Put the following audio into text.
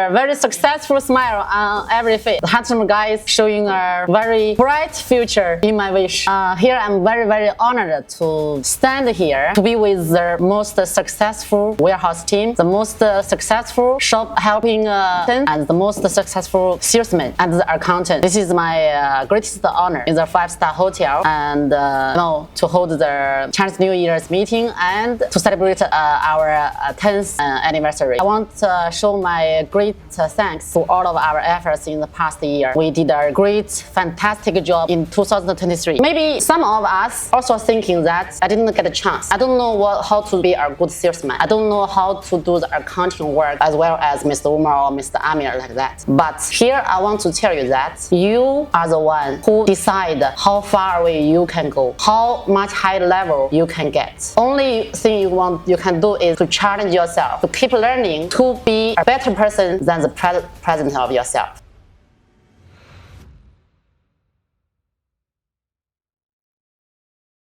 a very successful smile on every face. The handsome guy is showing a very bright future in my wish. Here I'm very honored to stand here to be with the most successful warehouse team, the most successful shop helping team, and the most successful salesman and the accountant. This is my greatest honor in the 5-star hotel, and to hold the Chinese New Year's meeting and to celebrate our 10th anniversary. I want to show my great thanks to all of our efforts in the past year. We did a great, fantastic job in 2023. Maybe some of us also thinking that I didn't get a chance. I don't know how to be a good salesman. I don't know how to do the accounting work as well as Mr. Umar or Mr. Amir like that. But here I want to tell you that you are the one who decide how far away you can go, how much high level you can get. Only thing you can do is to challenge yourself, to keep learning, to be a better person than the present of yourself.